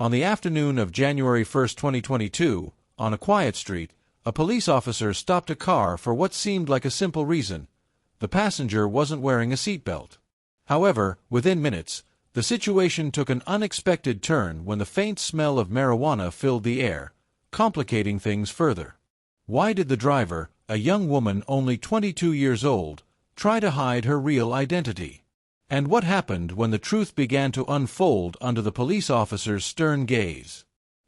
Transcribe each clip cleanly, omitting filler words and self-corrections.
On the afternoon of January 1st, 2022, on a quiet street, a police officer stopped a car for what seemed like a simple reason. The passenger wasn't wearing a seatbelt. However, within minutes, the situation took an unexpected turn when the faint smell of marijuana filled the air, complicating things further. Why did the driver, a young woman only 22 years old, try to hide her real identity? And what happened when the truth began to unfold under the police officer's stern gaze?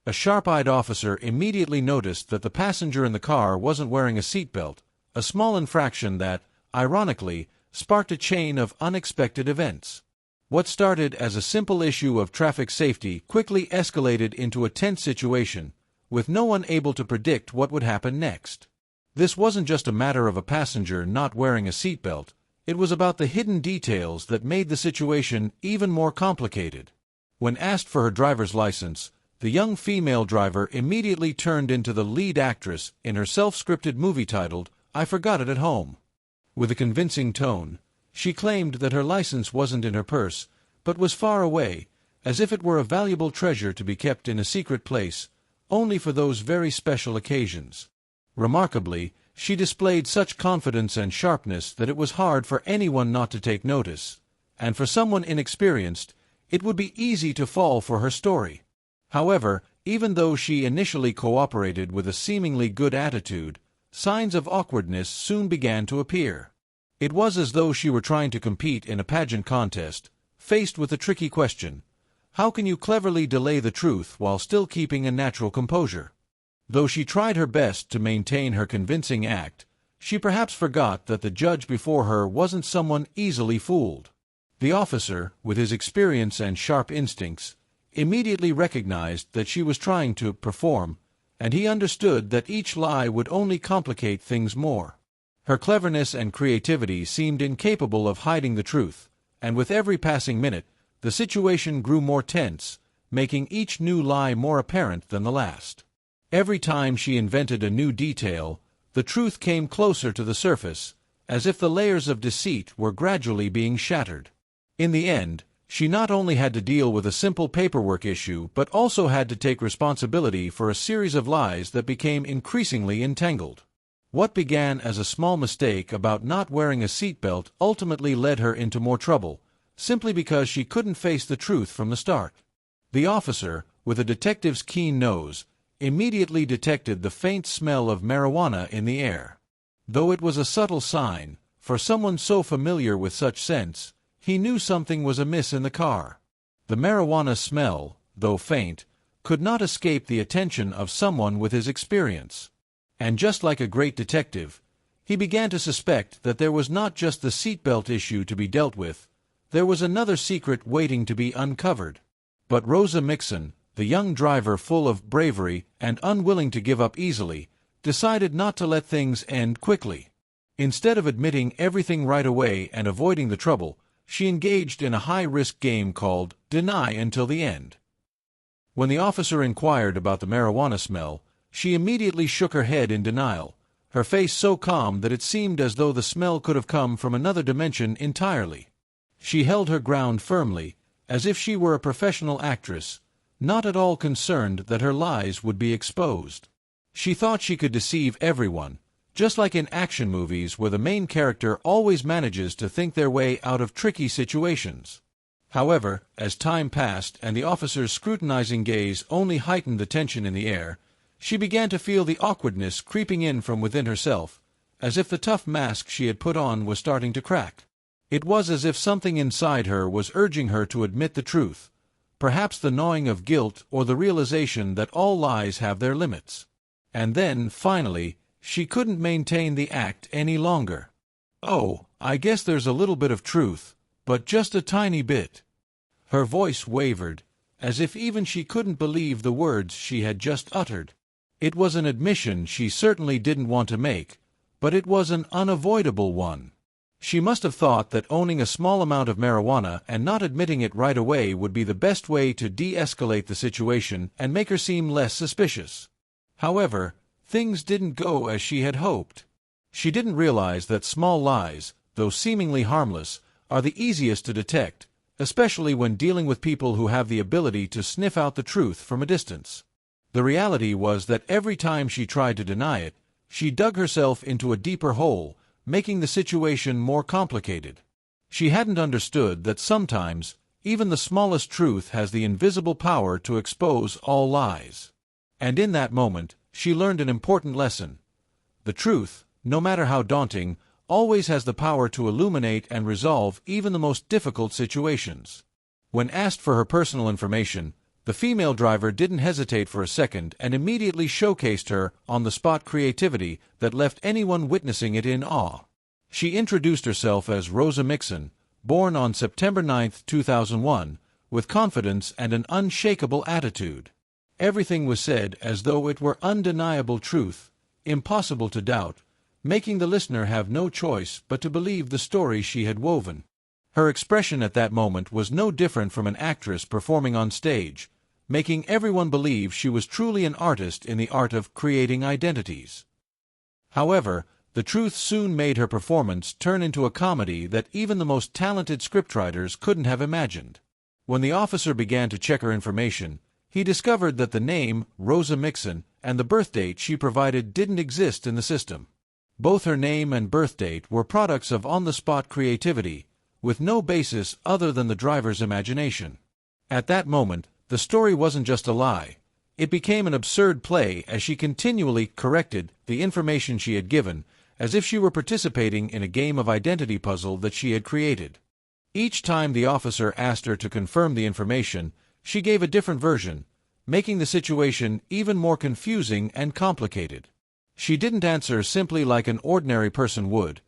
A sharp-eyed officer immediately noticed that the passenger in the car wasn't wearing a seatbelt, a small infraction that, ironically, sparked a chain of unexpected events. What started as a simple issue of traffic safety quickly escalated into a tense situation, with no one able to predict what would happen next. This wasn't just a matter of a passenger not wearing a seatbelt, it was about the hidden details that made the situation even more complicated. When asked for her driver's license, the young female driver immediately turned into the lead actress in her self-scripted movie titled, "I Forgot It at Home." With a convincing tone, she claimed that her license wasn't in her purse, but was far away, as if it were a valuable treasure to be kept in a secret place, only for those very special occasions. Remarkably, she displayed such confidence and sharpness that it was hard for anyone not to take notice, and for someone inexperienced, it would be easy to fall for her story. However, even though she initially cooperated with a seemingly good attitude, signs of awkwardness soon began to appear. It was as though she were trying to compete in a pageant contest, faced with a tricky question: how can you cleverly delay the truth while still keeping a natural composure? Though she tried her best to maintain her convincing act, she perhaps forgot that the judge before her wasn't someone easily fooled. The officer, with his experience and sharp instincts, immediately recognized that she was trying to perform, and he understood that each lie would only complicate things more. Her cleverness and creativity seemed incapable of hiding the truth, and with every passing minute, the situation grew more tense, making each new lie more apparent than the last. Every time she invented a new detail, the truth came closer to the surface, as if the layers of deceit were gradually being shattered. In the end, she not only had to deal with a simple paperwork issue but also had to take responsibility for a series of lies that became increasingly entangled. What began as a small mistake about not wearing a seatbelt ultimately led her into more trouble, simply because she couldn't face the truth from the start. The officer, with a detective's keen nose, immediately detected the faint smell of marijuana in the air. Though it was a subtle sign, for someone so familiar with such scents, he knew something was amiss in the car. The marijuana smell, though faint, could not escape the attention of someone with his experience. And just like a great detective, he began to suspect that there was not just the seatbelt issue to be dealt with, there was another secret waiting to be uncovered. But Rosa Mixon, the young driver full of bravery and unwilling to give up easily, decided not to let things end quickly. Instead of admitting everything right away and avoiding the trouble, she engaged in a high-risk game called Deny Until the End. When the officer inquired about the marijuana smell, she immediately shook her head in denial, her face so calm that it seemed as though the smell could have come from another dimension entirely. She held her ground firmly, as if she were a professional actress, not at all concerned that her lies would be exposed. She thought she could deceive everyone, just like in action movies where the main character always manages to think their way out of tricky situations. However, as time passed and the officer's scrutinizing gaze only heightened the tension in the air, she began to feel the awkwardness creeping in from within herself, as if the tough mask she had put on was starting to crack. It was as if something inside her was urging her to admit the truth, perhaps the gnawing of guilt or the realization that all lies have their limits. And then, finally, she couldn't maintain the act any longer. "Oh, I guess there's a little bit of truth, but just a tiny bit." Her voice wavered, as if even she couldn't believe the words she had just uttered. It was an admission she certainly didn't want to make, but it was an unavoidable one. She must have thought that owning a small amount of marijuana and not admitting it right away would be the best way to de-escalate the situation and make her seem less suspicious. However, things didn't go as she had hoped. She didn't realize that small lies, though seemingly harmless, are the easiest to detect, especially when dealing with people who have the ability to sniff out the truth from a distance. The reality was that every time she tried to deny it, she dug herself into a deeper hole, making the situation more complicated. She hadn't understood that sometimes, even the smallest truth has the invisible power to expose all lies. And in that moment, she learned an important lesson. The truth, no matter how daunting, always has the power to illuminate and resolve even the most difficult situations. When asked for her personal information, the female driver didn't hesitate for a second and immediately showcased her on-the-spot creativity that left anyone witnessing it in awe. She introduced herself as Rosa Mixon, born on September 9, 2001, with confidence and an unshakable attitude. Everything was said as though it were undeniable truth, impossible to doubt, making the listener have no choice but to believe the story she had woven. Her expression at that moment was no different from an actress performing on stage, making everyone believe she was truly an artist in the art of creating identities. However, the truth soon made her performance turn into a comedy that even the most talented scriptwriters couldn't have imagined. When the officer began to check her information, he discovered that the name, Rosa Mixon, and the birth date she provided didn't exist in the system. Both her name and birth date were products of on-the-spot creativity, with no basis other than the driver's imagination. At that moment, the story wasn't just a lie. It became an absurd play as she continually corrected the information she had given, as if she were participating in a game of identity puzzle that she had created. Each time the officer asked her to confirm the information, she gave a different version, making the situation even more confusing and complicated. She didn't answer simply like an ordinary person would.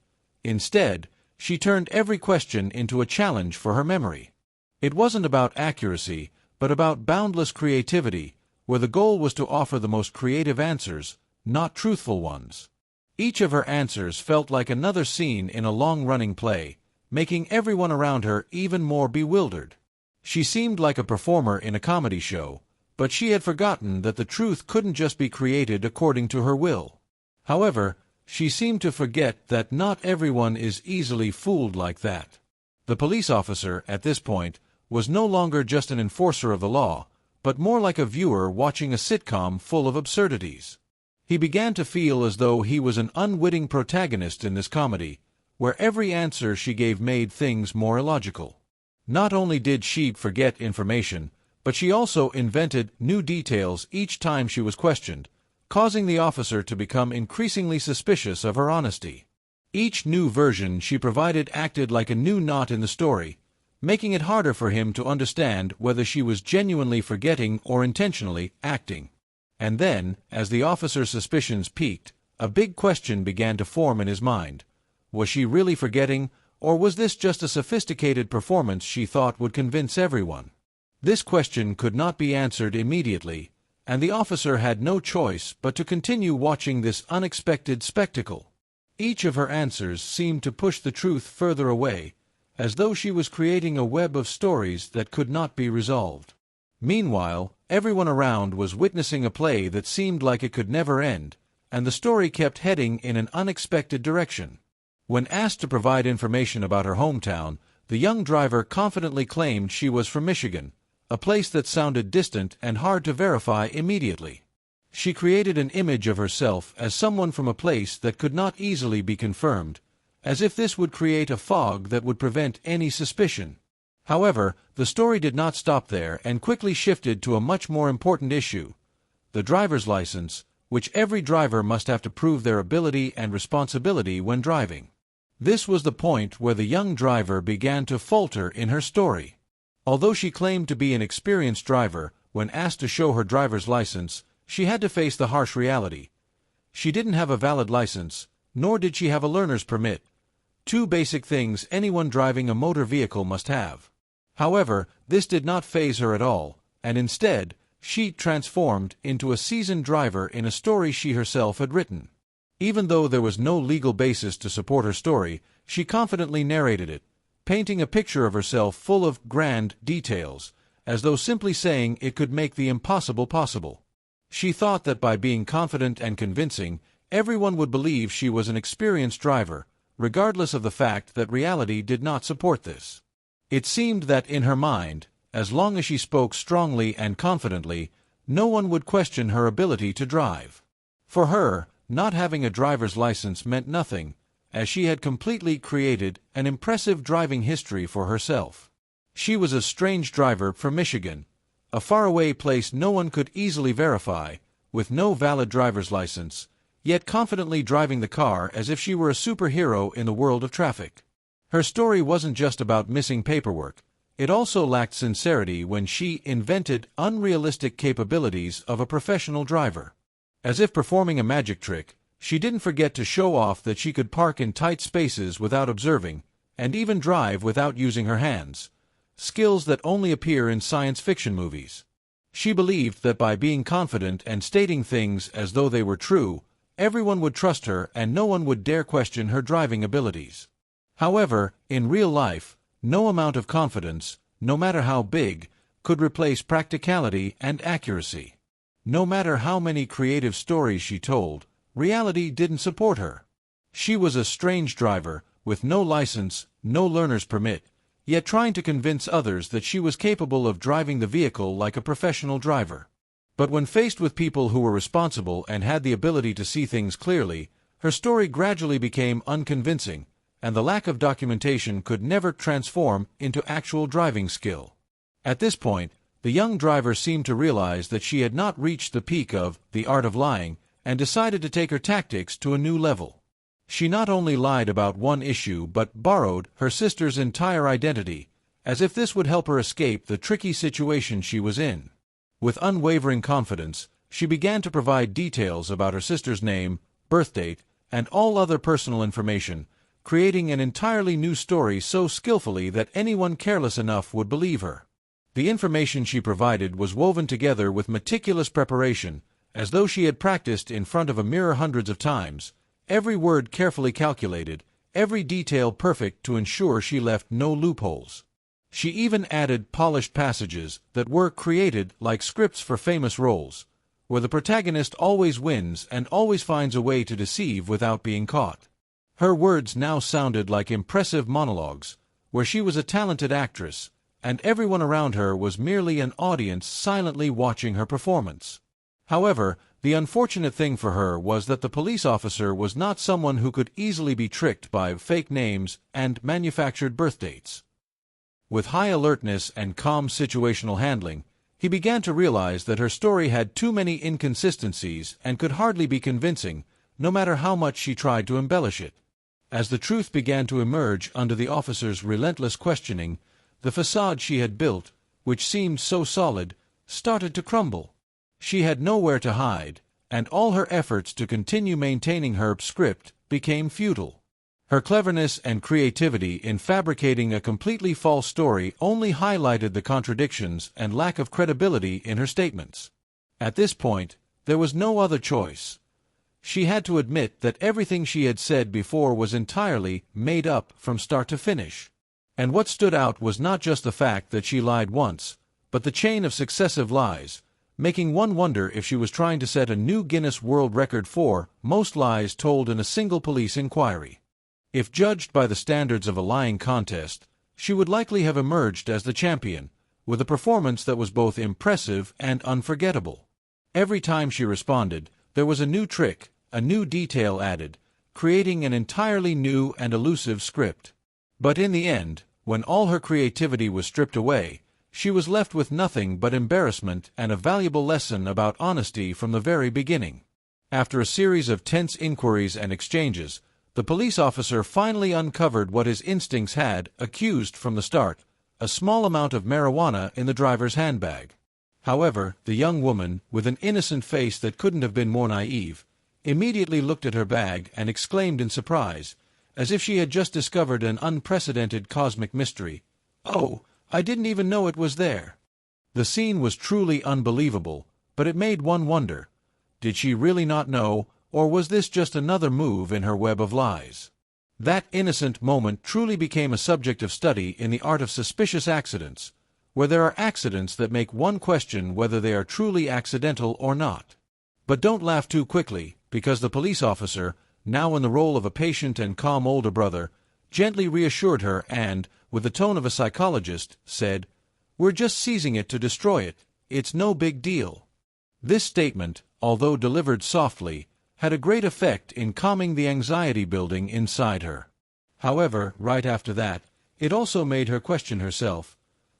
Instead, she turned every question into a challenge for her memory. It wasn't about accuracy, but about boundless creativity, where the goal was to offer the most creative answers, not truthful ones. Each of her answers felt like another scene in a long-running play, making everyone around her even more bewildered. She seemed like a performer in a comedy show, but she had forgotten that the truth couldn't just be created according to her will. However, she seemed to forget that not everyone is easily fooled like that. The police officer, at this point, was no longer just an enforcer of the law, but more like a viewer watching a sitcom full of absurdities. He began to feel as though he was an unwitting protagonist in this comedy, where every answer she gave made things more illogical. Not only did she forget information, but she also invented new details each time she was questioned, causing the officer to become increasingly suspicious of her honesty. Each new version she provided acted like a new knot in the story, making it harder for him to understand whether she was genuinely forgetting or intentionally acting. And then, as the officer's suspicions peaked, a big question began to form in his mind. Was she really forgetting, or was this just a sophisticated performance she thought would convince everyone? This question could not be answered immediately, and the officer had no choice but to continue watching this unexpected spectacle. Each of her answers seemed to push the truth further away, as though she was creating a web of stories that could not be resolved. Meanwhile, everyone around was witnessing a play that seemed like it could never end, and the story kept heading in an unexpected direction. When asked to provide information about her hometown, the young driver confidently claimed she was from Michigan, a place that sounded distant and hard to verify immediately. She created an image of herself as someone from a place that could not easily be confirmed, as if this would create a fog that would prevent any suspicion. However, the story did not stop there and quickly shifted to a much more important issue: the driver's license, which every driver must have to prove their ability and responsibility when driving. This was the point where the young driver began to falter in her story. Although she claimed to be an experienced driver, when asked to show her driver's license, she had to face the harsh reality. She didn't have a valid license, nor did she have a learner's permit, two basic things anyone driving a motor vehicle must have. However, this did not faze her at all, and instead, she transformed into a seasoned driver in a story she herself had written. Even though there was no legal basis to support her story, she confidently narrated it, painting a picture of herself full of grand details, as though simply saying it could make the impossible possible. She thought that by being confident and convincing, everyone would believe she was an experienced driver, regardless of the fact that reality did not support this. It seemed that in her mind, as long as she spoke strongly and confidently, no one would question her ability to drive. For her, not having a driver's license meant nothing, as she had completely created an impressive driving history for herself. She was a strange driver from Michigan, a faraway place no one could easily verify, with no valid driver's license, yet confidently driving the car as if she were a superhero in the world of traffic. Her story wasn't just about missing paperwork. It also lacked sincerity when she invented unrealistic capabilities of a professional driver. As if performing a magic trick, she didn't forget to show off that she could park in tight spaces without observing, and even drive without using her hands, skills that only appear in science fiction movies. She believed that by being confident and stating things as though they were true, everyone would trust her and no one would dare question her driving abilities. However, in real life, no amount of confidence, no matter how big, could replace practicality and accuracy. No matter how many creative stories she told, reality didn't support her. She was a strange driver, with no license, no learner's permit, yet trying to convince others that she was capable of driving the vehicle like a professional driver. But when faced with people who were responsible and had the ability to see things clearly, her story gradually became unconvincing, and the lack of documentation could never transform into actual driving skill. At this point, the young driver seemed to realize that she had not reached the peak of the art of lying and decided to take her tactics to a new level. She not only lied about one issue but borrowed her sister's entire identity, as if this would help her escape the tricky situation she was in. With unwavering confidence, she began to provide details about her sister's name, birth date, and all other personal information, creating an entirely new story so skillfully that anyone careless enough would believe her. The information she provided was woven together with meticulous preparation, as though she had practiced in front of a mirror hundreds of times, every word carefully calculated, every detail perfect to ensure she left no loopholes. She even added polished passages that were created like scripts for famous roles, where the protagonist always wins and always finds a way to deceive without being caught. Her words now sounded like impressive monologues, where she was a talented actress, and everyone around her was merely an audience silently watching her performance. However, the unfortunate thing for her was that the police officer was not someone who could easily be tricked by fake names and manufactured birth dates. With high alertness and calm situational handling, he began to realize that her story had too many inconsistencies and could hardly be convincing, no matter how much she tried to embellish it. As the truth began to emerge under the officer's relentless questioning, the facade she had built, which seemed so solid, started to crumble. She had nowhere to hide, and all her efforts to continue maintaining her script became futile. Her cleverness and creativity in fabricating a completely false story only highlighted the contradictions and lack of credibility in her statements. At this point, there was no other choice. She had to admit that everything she had said before was entirely made up from start to finish. And what stood out was not just the fact that she lied once, but the chain of successive lies, making one wonder if she was trying to set a new Guinness World Record for most lies told in a single police inquiry. If judged by the standards of a lying contest, she would likely have emerged as the champion, with a performance that was both impressive and unforgettable. Every time she responded, there was a new trick, a new detail added, creating an entirely new and elusive script. But in the end, when all her creativity was stripped away, she was left with nothing but embarrassment and a valuable lesson about honesty from the very beginning. After a series of tense inquiries and exchanges, the police officer finally uncovered what his instincts had accused from the start: a small amount of marijuana in the driver's handbag. However, the young woman, with an innocent face that couldn't have been more naive, immediately looked at her bag and exclaimed in surprise, as if she had just discovered an unprecedented cosmic mystery, "Oh, I didn't even know it was there." The scene was truly unbelievable, but it made one wonder, did she really not know, or was this just another move in her web of lies? That innocent moment truly became a subject of study in the art of suspicious accidents, where there are accidents that make one question whether they are truly accidental or not. But don't laugh too quickly, because the police officer, now in the role of a patient and calm older brother, gently reassured her and, with the tone of a psychologist, said, "We're just seizing it to destroy it. It's no big deal." This statement, although delivered softly, had a great effect in calming the anxiety building inside her. However, right after that, it also made her question herself.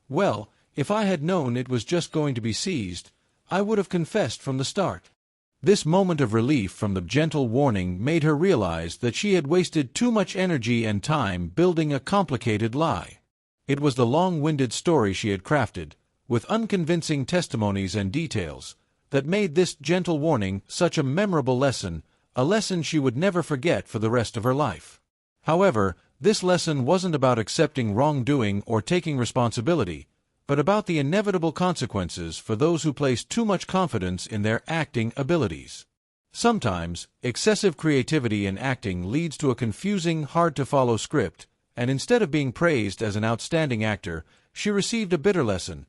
Well, if I had known it was just going to be seized, I would have confessed from the start. This moment of relief from the gentle warning made her realize that she had wasted too much energy and time building a complicated lie. It was the long-winded story she had crafted, with unconvincing testimonies and details, that made this gentle warning such a memorable lesson, a lesson she would never forget for the rest of her life. However, this lesson wasn't about accepting wrongdoing or taking responsibility, but about the inevitable consequences for those who place too much confidence in their acting abilities. Sometimes, excessive creativity in acting leads to a confusing, hard-to-follow script, and instead of being praised as an outstanding actor, she received a bitter lesson.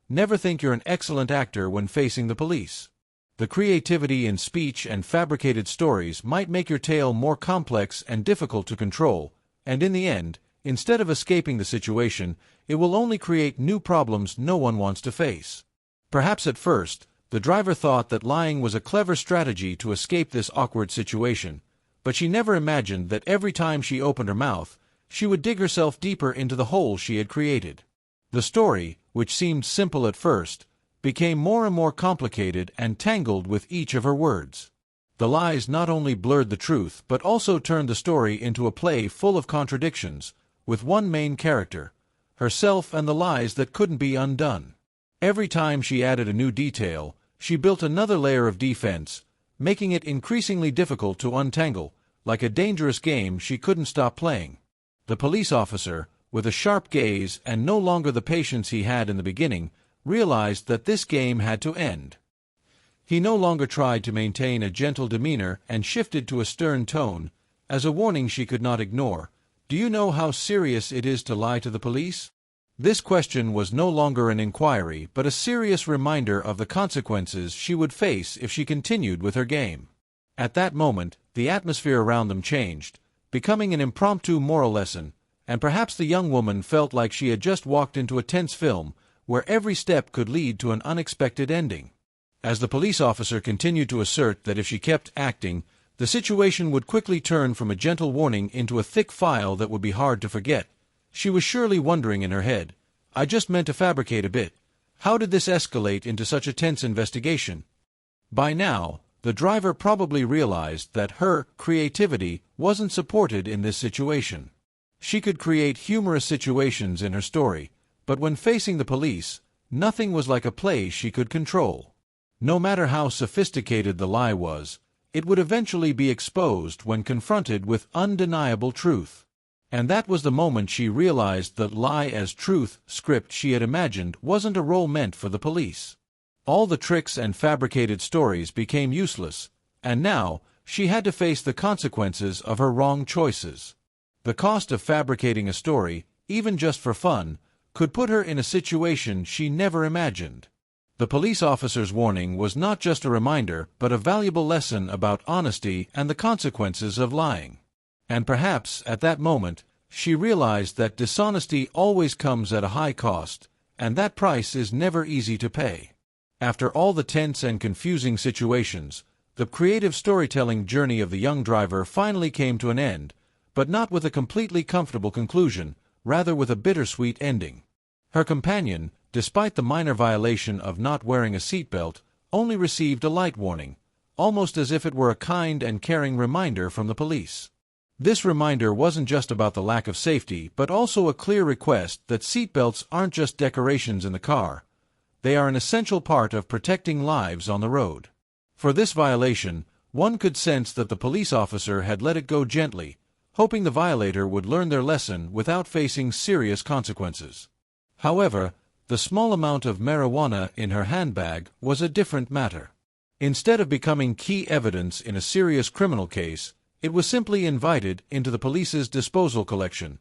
Never think you're an excellent actor when facing the police. The creativity in speech and fabricated stories might make your tale more complex and difficult to control, and in the end, instead of escaping the situation, it will only create new problems no one wants to face. Perhaps at first, the driver thought that lying was a clever strategy to escape this awkward situation, but she never imagined that every time she opened her mouth, she would dig herself deeper into the hole she had created. The story, which seemed simple at first, became more and more complicated and tangled with each of her words. The lies not only blurred the truth but also turned the story into a play full of contradictions, with one main character, herself, and the lies that couldn't be undone. Every time she added a new detail, she built another layer of defense, making it increasingly difficult to untangle, like a dangerous game she couldn't stop playing. The police officer, with a sharp gaze and no longer the patience he had in the beginning, realized that this game had to end. He no longer tried to maintain a gentle demeanor and shifted to a stern tone, as a warning she could not ignore. "Do you know how serious it is to lie to the police?" This question was no longer an inquiry, but a serious reminder of the consequences she would face if she continued with her game. At that moment, the atmosphere around them changed, becoming an impromptu moral lesson, and perhaps the young woman felt like she had just walked into a tense film, where every step could lead to an unexpected ending. As the police officer continued to assert that if she kept acting, the situation would quickly turn from a gentle warning into a thick file that would be hard to forget, she was surely wondering in her head, "I just meant to fabricate a bit. How did this escalate into such a tense investigation?" By now, the driver probably realized that her creativity wasn't supported in this situation. She could create humorous situations in her story, but when facing the police, nothing was like a play she could control. No matter how sophisticated the lie was, it would eventually be exposed when confronted with undeniable truth. And that was the moment she realized that lie as truth script she had imagined wasn't a role meant for the police. All the tricks and fabricated stories became useless, and now she had to face the consequences of her wrong choices. The cost of fabricating a story, even just for fun, could put her in a situation she never imagined. The police officer's warning was not just a reminder, but a valuable lesson about honesty and the consequences of lying. And perhaps, at that moment, she realized that dishonesty always comes at a high cost, and that price is never easy to pay. After all the tense and confusing situations, the creative storytelling journey of the young driver finally came to an end, but not with a completely comfortable conclusion, rather with a bittersweet ending. Her companion, despite the minor violation of not wearing a seatbelt, only received a light warning, almost as if it were a kind and caring reminder from the police. This reminder wasn't just about the lack of safety, but also a clear request that seatbelts aren't just decorations in the car. They are an essential part of protecting lives on the road. For this violation, one could sense that the police officer had let it go gently, hoping the violator would learn their lesson without facing serious consequences. However, the small amount of marijuana in her handbag was a different matter. Instead of becoming key evidence in a serious criminal case, it was simply invited into the police's disposal collection,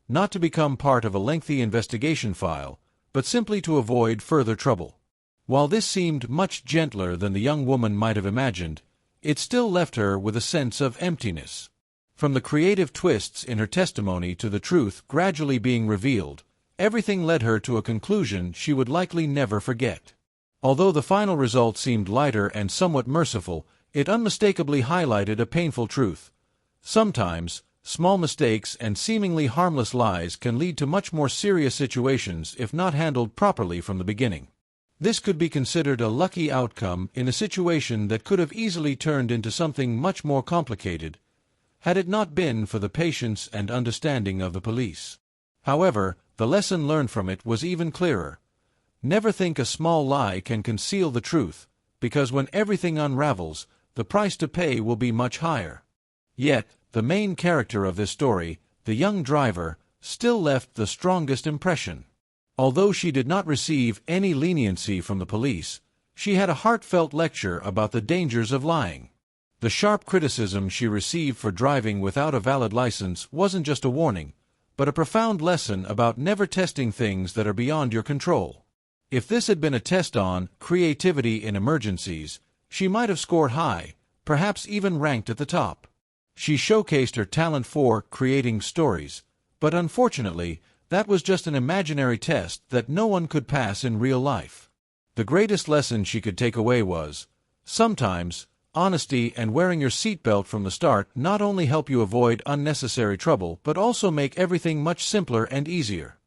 not to become part of a lengthy investigation file, but simply to avoid further trouble. While this seemed much gentler than the young woman might have imagined, it still left her with a sense of emptiness. From the creative twists in her testimony to the truth gradually being revealed, everything led her to a conclusion she would likely never forget. Although the final result seemed lighter and somewhat merciful, it unmistakably highlighted a painful truth. Sometimes, small mistakes and seemingly harmless lies can lead to much more serious situations if not handled properly from the beginning. This could be considered a lucky outcome in a situation that could have easily turned into something much more complicated, had it not been for the patience and understanding of the police. However, the lesson learned from it was even clearer. Never think a small lie can conceal the truth, because when everything unravels, the price to pay will be much higher. Yet, the main character of this story, the young driver, still left the strongest impression. Although she did not receive any leniency from the police, she had a heartfelt lecture about the dangers of lying. The sharp criticism she received for driving without a valid license wasn't just a warning, but a profound lesson about never testing things that are beyond your control. If this had been a test on creativity in emergencies, she might have scored high, perhaps even ranked at the top. She showcased her talent for creating stories, but unfortunately, that was just an imaginary test that no one could pass in real life. The greatest lesson she could take away was, sometimes, honesty and wearing your seatbelt from the start not only help you avoid unnecessary trouble but also make everything much simpler and easier.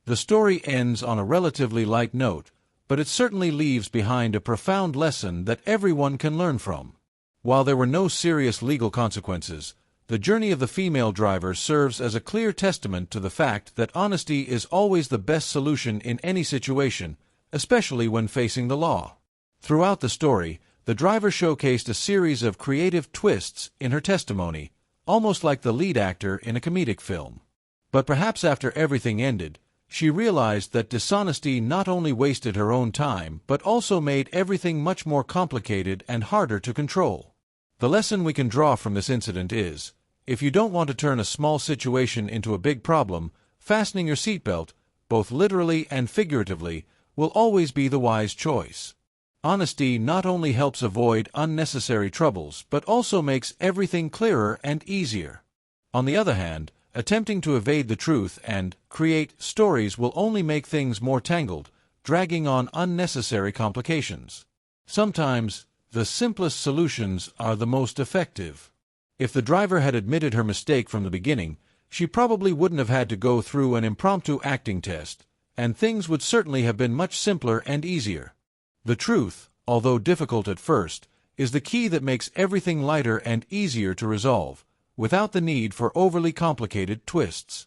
The story ends on a relatively light note, but it certainly leaves behind a profound lesson that everyone can learn from. While there were no serious legal consequences, the journey of the female driver serves as a clear testament to the fact that honesty is always the best solution in any situation, especially when facing the law. Throughout the story, the driver showcased a series of creative twists in her testimony, almost like the lead actor in a comedic film. But perhaps after everything ended, she realized that dishonesty not only wasted her own time but also made everything much more complicated and harder to control. The lesson we can draw from this incident is, if you don't want to turn a small situation into a big problem, fastening your seatbelt, both literally and figuratively, will always be the wise choice. Honesty not only helps avoid unnecessary troubles but also makes everything clearer and easier. On the other hand, attempting to evade the truth and create stories will only make things more tangled, dragging on unnecessary complications. Sometimes, the simplest solutions are the most effective. If the driver had admitted her mistake from the beginning, she probably wouldn't have had to go through an impromptu acting test, and things would certainly have been much simpler and easier. The truth, although difficult at first, is the key that makes everything lighter and easier to resolve, without the need for overly complicated twists.